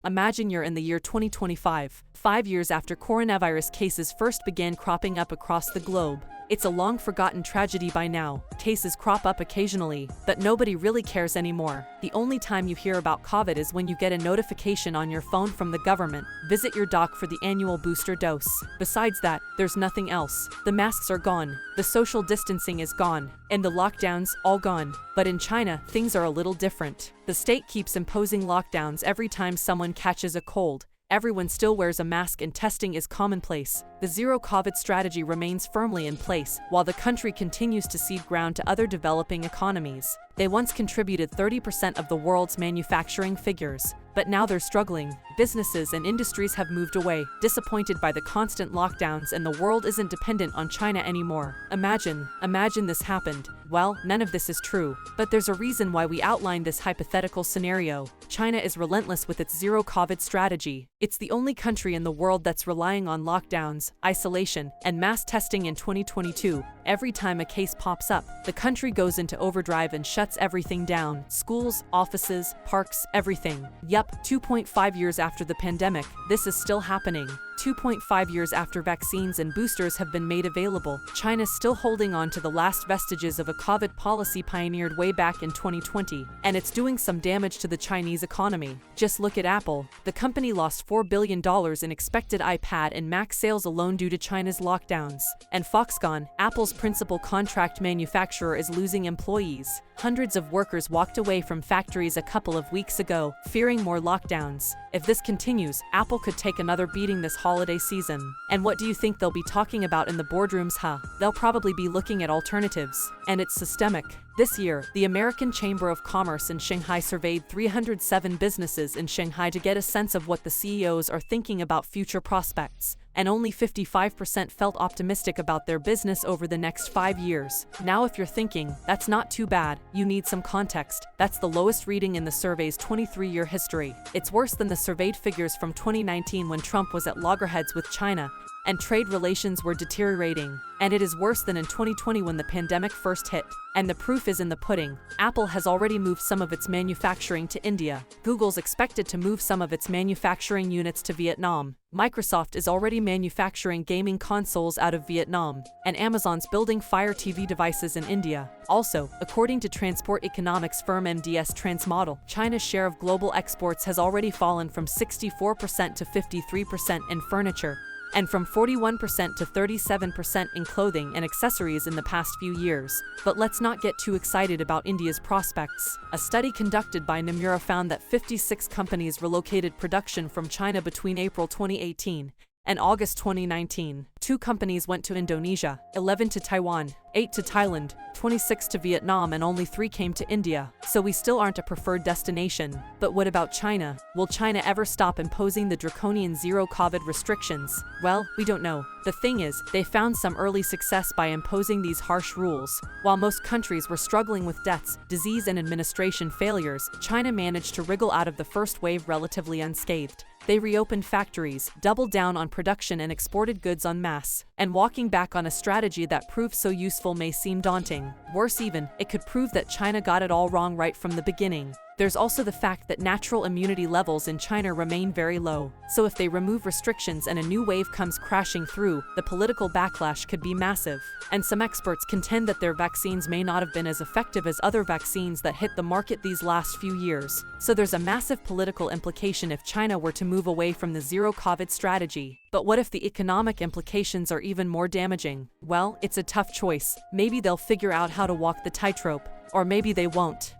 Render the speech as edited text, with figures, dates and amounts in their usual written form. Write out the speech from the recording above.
Imagine you're in the year 2025, 5 years after coronavirus cases first began cropping up across the globe. It's a long-forgotten tragedy by now. Cases crop up occasionally, but nobody really cares anymore. The only time you hear about COVID is when you get a notification on your phone from the government. Visit your doc for the annual booster dose. Besides that, there's nothing else. The masks are gone, the social distancing is gone, and the lockdowns, all gone. But in China, things are a little different. The state keeps imposing lockdowns every time someone catches a cold. Everyone still wears a mask and testing is commonplace. The zero-COVID strategy remains firmly in place, while the country continues to cede ground to other developing economies. They once contributed 30% of the world's manufacturing figures, but now they're struggling. Businesses and industries have moved away, disappointed by the constant lockdowns, and the world isn't dependent on China anymore. Imagine this happened. Well, none of this is true, but there's a reason why we outlined this hypothetical scenario. China is relentless with its zero-COVID strategy. It's the only country in the world that's relying on lockdowns, isolation, and mass testing in 2022. Every time a case pops up, the country goes into overdrive and shuts everything down. Schools, offices, parks, everything. Yup, 2.5 years after the pandemic, this is still happening. 2.5 years after vaccines and boosters have been made available, China's still holding on to the last vestiges of a COVID policy pioneered way back in 2020, and it's doing some damage to the Chinese economy. Just look at Apple. The company lost $4 billion in expected iPad and Mac sales alone due to China's lockdowns. And Foxconn, Apple's principal contract manufacturer, is losing employees. Hundreds of workers walked away from factories a couple of weeks ago, fearing more lockdowns. If this continues, Apple could take another beating this holiday season. And what do you think they'll be talking about in the boardrooms? They'll probably be looking at alternatives. And it's systemic. This year, the American Chamber of Commerce in Shanghai surveyed 307 businesses in Shanghai to get a sense of what the CEOs are thinking about future prospects. And only 55% felt optimistic about their business over the next 5 years. Now if you're thinking, that's not too bad, you need some context. That's the lowest reading in the survey's 23-year history. It's worse than the surveyed figures from 2019 when Trump was at loggerheads with China and trade relations were deteriorating. And it is worse than in 2020 when the pandemic first hit. And the proof is in the pudding. Apple has already moved some of its manufacturing to India. Google's expected to move some of its manufacturing units to Vietnam. Microsoft is already manufacturing gaming consoles out of Vietnam. And Amazon's building Fire TV devices in India. Also, according to transport economics firm MDS Transmodel, China's share of global exports has already fallen from 64% to 53% in furniture, and from 41% to 37% in clothing and accessories in the past few years. But let's not get too excited about India's prospects. A study conducted by Nomura found that 56 companies relocated production from China between April 2018 and August 2019. 2 companies went to Indonesia, 11 to Taiwan, 8 to Thailand, 26 to Vietnam, and only 3 came to India. So we still aren't a preferred destination. But what about China? Will China ever stop imposing the draconian zero-COVID restrictions? Well, we don't know. The thing is, they found some early success by imposing these harsh rules. While most countries were struggling with debts, disease, and administration failures, China managed to wriggle out of the first wave relatively unscathed. They reopened factories, doubled down on production, and exported goods en masse. And walking back on a strategy that proved so useful may seem daunting. Worse even, it could prove that China got it all wrong right from the beginning. There's also the fact that natural immunity levels in China remain very low. So if they remove restrictions and a new wave comes crashing through, the political backlash could be massive. And some experts contend that their vaccines may not have been as effective as other vaccines that hit the market these last few years. So there's a massive political implication if China were to move away from the zero-COVID strategy. But what if the economic implications are even more damaging? Well, it's a tough choice. Maybe they'll figure out how to walk the tightrope, or maybe they won't.